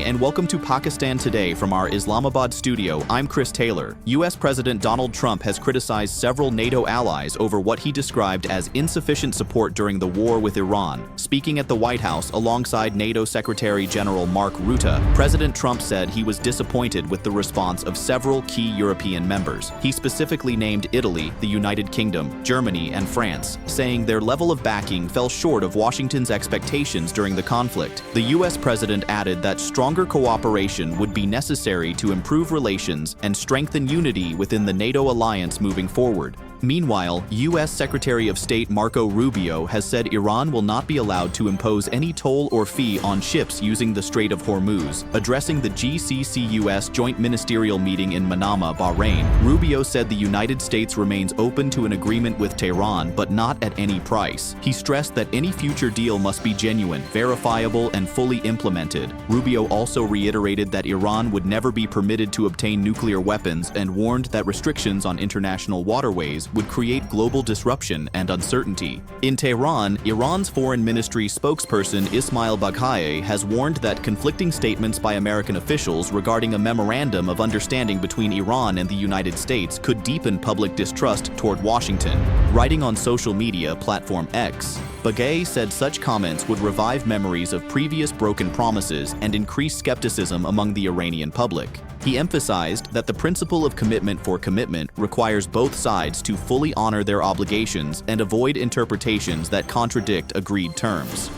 and welcome to Pakistan Today from our Islamabad studio. I'm Chris Taylor. U.S. President Donald Trump has criticized several NATO allies over what he described as insufficient support during the war with Iran. Speaking at the White House alongside NATO Secretary General Mark Rutte, President Trump said he was disappointed with the response of several key European members. He specifically named Italy, the United Kingdom, Germany, and France, saying their level of backing fell short of Washington's expectations during the conflict. The U.S. president added that stronger cooperation would be necessary to improve relations and strengthen unity within the NATO alliance moving forward. Meanwhile, U.S. Secretary of State Marco Rubio has said Iran will not be allowed to impose any toll or fee on ships using the Strait of Hormuz. Addressing the GCC-US Joint Ministerial Meeting in Manama, Bahrain, Rubio said the United States remains open to an agreement with Tehran, but not at any price. He stressed that any future deal must be genuine, verifiable, and fully implemented. Rubio also reiterated that Iran would never be permitted to obtain nuclear weapons and warned that restrictions on international waterways would create global disruption and uncertainty. In Tehran, Iran's Foreign Ministry spokesperson Ismail Baghai has warned that conflicting statements by American officials regarding a memorandum of understanding between Iran and the United States could deepen public distrust toward Washington. Writing on social media platform X, Baghai said such comments would revive memories of previous broken promises and increase skepticism among the Iranian public. He emphasized that the principle of commitment for commitment requires both sides to fully honor their obligations and avoid interpretations that contradict agreed terms.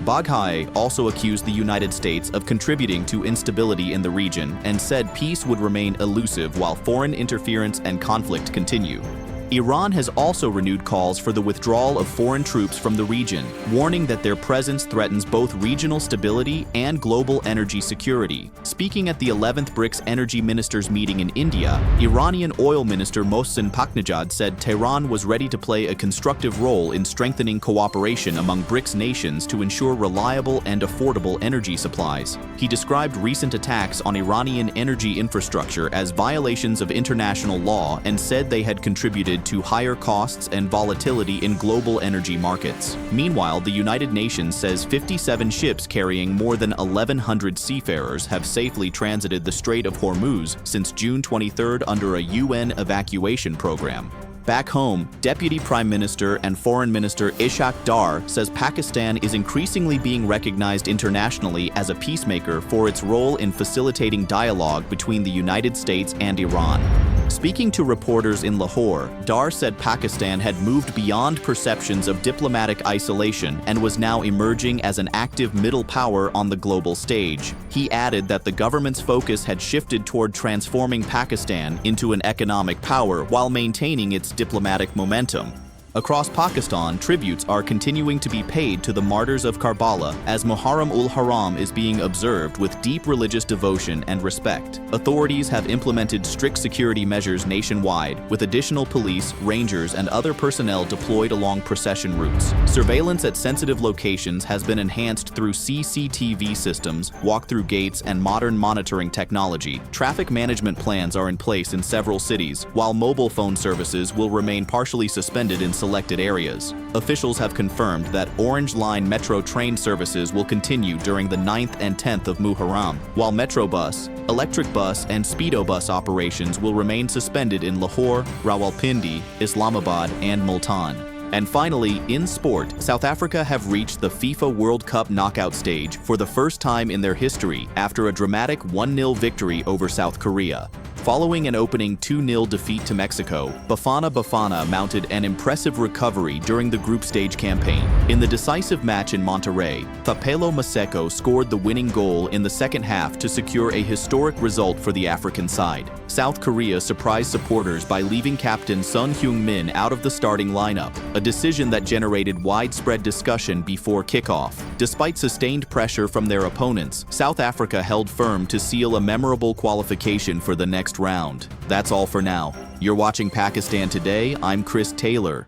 Baghai also accused the United States of contributing to instability in the region and said peace would remain elusive while foreign interference and conflict continue. Iran has also renewed calls for the withdrawal of foreign troops from the region, warning that their presence threatens both regional stability and global energy security. Speaking at the 11th BRICS Energy Ministers meeting in India, Iranian Oil Minister Mohsen Paknejad said Tehran was ready to play a constructive role in strengthening cooperation among BRICS nations to ensure reliable and affordable energy supplies. He described recent attacks on Iranian energy infrastructure as violations of international law and said they had contributed to higher costs and volatility in global energy markets. Meanwhile, the United Nations says 57 ships carrying more than 1,100 seafarers have safely transited the Strait of Hormuz since June 23 under a UN evacuation program. Back home, Deputy Prime Minister and Foreign Minister Ishaq Dar says Pakistan is increasingly being recognized internationally as a peacemaker for its role in facilitating dialogue between the United States and Iran. Speaking to reporters in Lahore, Dar said Pakistan had moved beyond perceptions of diplomatic isolation and was now emerging as an active middle power on the global stage. He added that the government's focus had shifted toward transforming Pakistan into an economic power while maintaining its diplomatic momentum. Across Pakistan, tributes are continuing to be paid to the martyrs of Karbala as Muharram-ul-Haram is being observed with deep religious devotion and respect. Authorities have implemented strict security measures nationwide, with additional police, rangers, and other personnel deployed along procession routes. Surveillance at sensitive locations has been enhanced through CCTV systems, walk-through gates, and modern monitoring technology. Traffic management plans are in place in several cities, while mobile phone services will remain partially suspended in selected areas. Officials have confirmed that Orange Line metro train services will continue during the 9th and 10th of Muharram, while Metrobus, electric bus, and speedo bus operations will remain suspended in Lahore, Rawalpindi, Islamabad, and Multan. And finally, in sport, South Africa have reached the FIFA World Cup knockout stage for the first time in their history after a dramatic 1-0 victory over South Korea. Following an opening 2-0 defeat to Mexico, Bafana Bafana mounted an impressive recovery during the group stage campaign. In the decisive match in Monterrey, Thapelo Maseko scored the winning goal in the second half to secure a historic result for the African side. South Korea surprised supporters by leaving captain Son Heung-min out of the starting lineup, a decision that generated widespread discussion before kickoff. Despite sustained pressure from their opponents, South Africa held firm to seal a memorable qualification for the next round. That's all for now. You're watching Pakistan Today. I'm Chris Taylor.